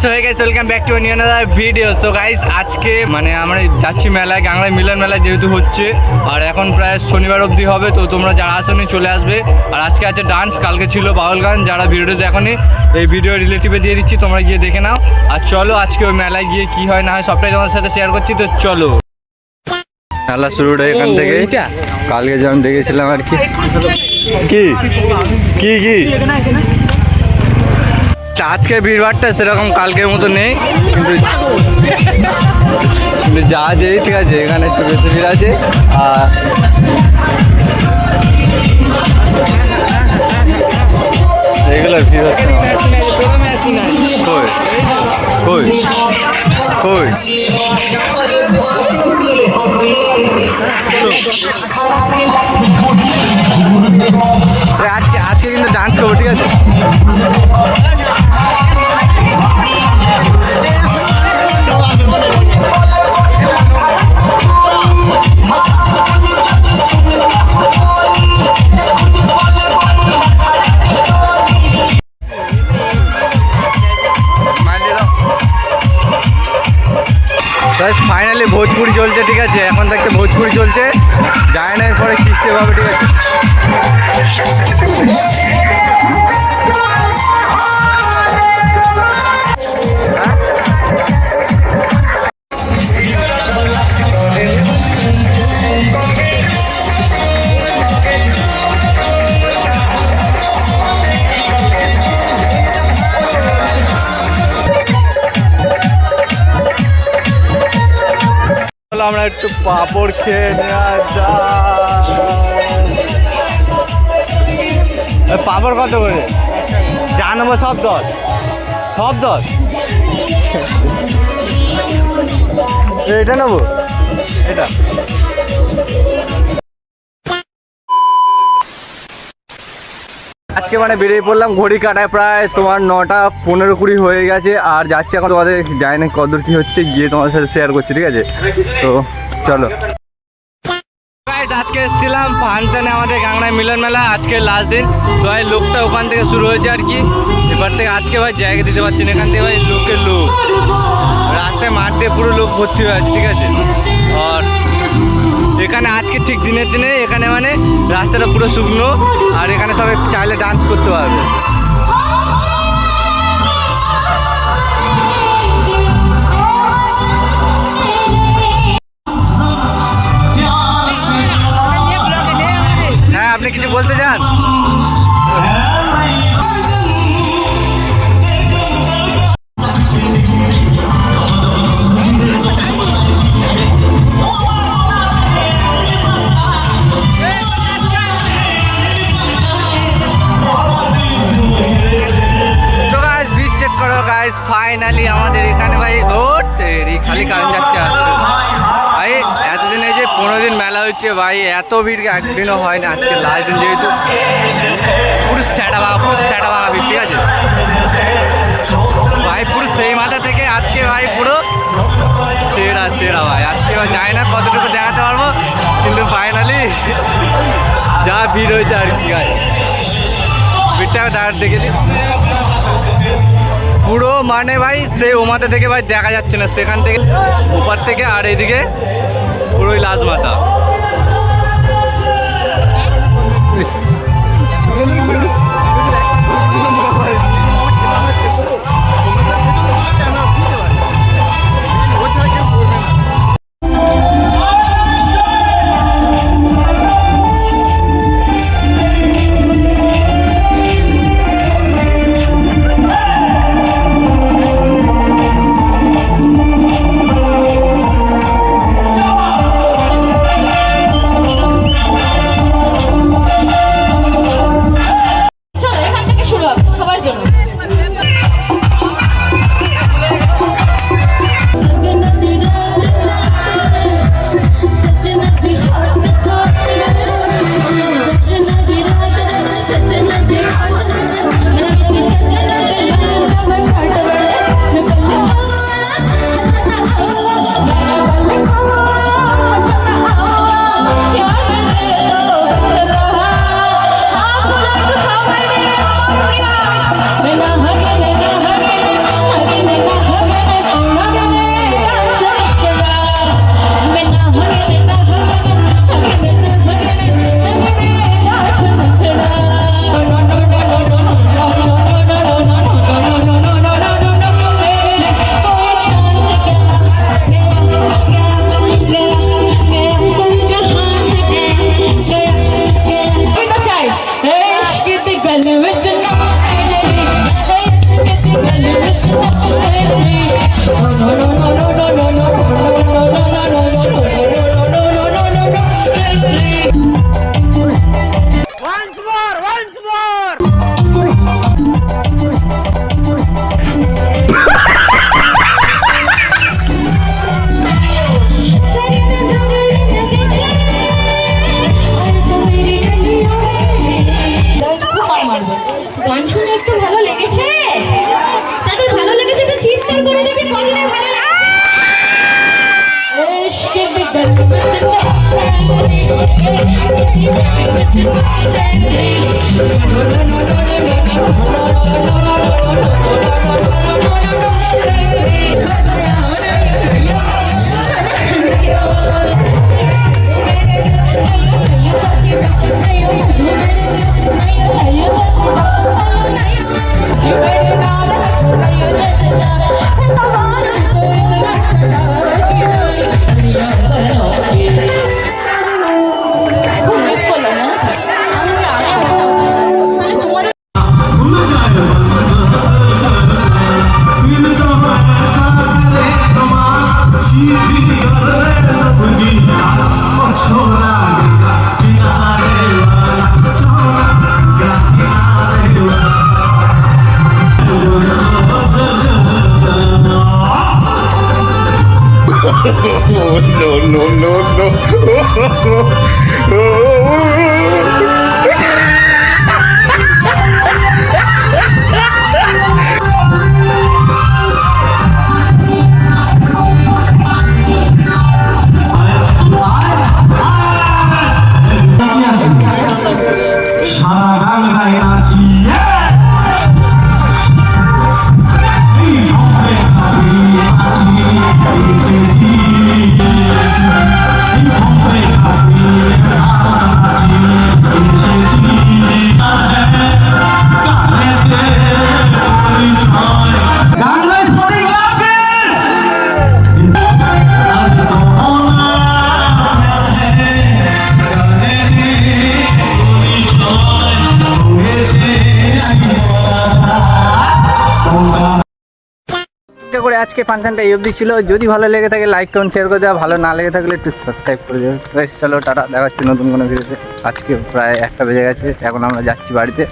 So hey guys welcome back to new another video. So guys আজকে মানে আমরা যাচ্ছি মেলায়, গাংলায় মিলন মেলা যেহেতু হচ্ছে, আর এখন প্রায় শনিবার অবধি হবে। তো তোমরা যারা আসোনি চলে আসবে। আর আজকে আছে ডান্স, কালকে ছিল বাউল গান। যারা ভিডিওটা দেখোনি এই ভিডিও রিলেটিভে দিয়ে দিচ্ছি, তোমরা গিয়ে দেখে নাও। আর চলো আজকে ওই মেলায় গিয়ে কি হয় না হয় সবটাই তোমাদের সাথে শেয়ার করছি। তো চলো, মেলা শুরুটা এখান থেকে। কালকে যেমন দেখেছিলাম আর কি কি কি কি আজকে ভিড়ভাড়টা সেরকম কালকের মতো নেই, কিন্তু যা আছে ঠিক আছে, এখানে একটু বেশি ভিড় আছে। আর এগুলো ভিড় হচ্ছে কই কই আজকে কিন্তু ডান্স করবো, ঠিক আছে? ফাইনালি ভোজপুরি চলছে, ঠিক আছে? এখন দেখতে ভোজপুরি চলছে, যায় না পরে খ্রিস্টে পাবে, ঠিক আছে? আমরা একটু পাঁপড় খেয়ে নেওয়া যায়। পাঁপড় কত করে জানাবো? সব 10, সব 10। এটা নেবো, এটা আজকে মানে বেরিয়ে পড়লাম, ঘড়ি কাটায় প্রায় তোমার 9টা 15-20 হয়ে গেছে। আর যাচ্ছি এখন, তোমাদের জানি না কতদূর কী হচ্ছে, গিয়ে তোমাদের সাথে শেয়ার করছি, ঠিক আছে? তো চলো। আজকে এসেছিলাম ফাংশনে, আমাদের গাংনায় মিলন মেলা, আজকে লাস্ট দিন। তো ভাই লোকটা ওখান থেকে শুরু হয়েছে আর কি। এবার থেকে আজকে ভাই জায়গা দিতে পারছি না, এখান থেকে ভাই লোকের লোক, রাস্তায় মাঠ দিয়ে পুরো লোক ভর্তি হয়ে আছে, ঠিক আছে? আর এখানে আজকে ঠিক দিনের দিনে এখানে মানে রাস্তাটা পুরো শুকনো, আর এখানে সবাই চাইলে ডান্স করতে পারবে। হ্যাঁ, আপনি কিছু বলতে চান? ফাইনালি আমাদের এখানে ভাই খালি কারেন্ট যাচ্ছে আসছে ভাই। এতদিন এই যে 15 দিন মেলা হচ্ছে ভাই, এত ভিড় একদিনও হয় না। আজকে লাস্ট দিন যেহেতু পুরো স্যাটা ভাঙা ভিড়, ঠিক আছে ভাই? পুরো সেই মাথা থেকে আজকে ভাই পুরো সেরা ভাই। আজকে জানি না কতটুকু দেখাতে পারবো, কিন্তু ফাইনালি যা ভিড় হয়েছে আর কি ভাই, ভিড়টা দাঁড়াতে দেখেছি পুরো মানে ভাই সেই ওমাথা থেকে ভাই দেখা যাচ্ছে না, সেখান থেকে উপর থেকে, আর এইদিকে পুরোই লাজ মাথা। গান শুনে একটু ভালো লেগেছে? তাদের ভালো লেগেছে তো চিৎকার করে দেবে কজনের ভালো লেগেছে। इश्क की गल में चंदा করে আজকে ফাংশনটা এই অবধি ছিল। যদি ভালো লেগে থাকে লাইক কমেন্ট শেয়ার করে দেওয়া, ভালো না লেগে থাকলে একটু সাবস্ক্রাইব করে দেবে। চলো টাটা, দেখা হচ্ছে নতুন কোনো ভিডিওতে। আজকে প্রায় 1টা বেজে গেছে, এখন আমরা যাচ্ছি বাড়িতে।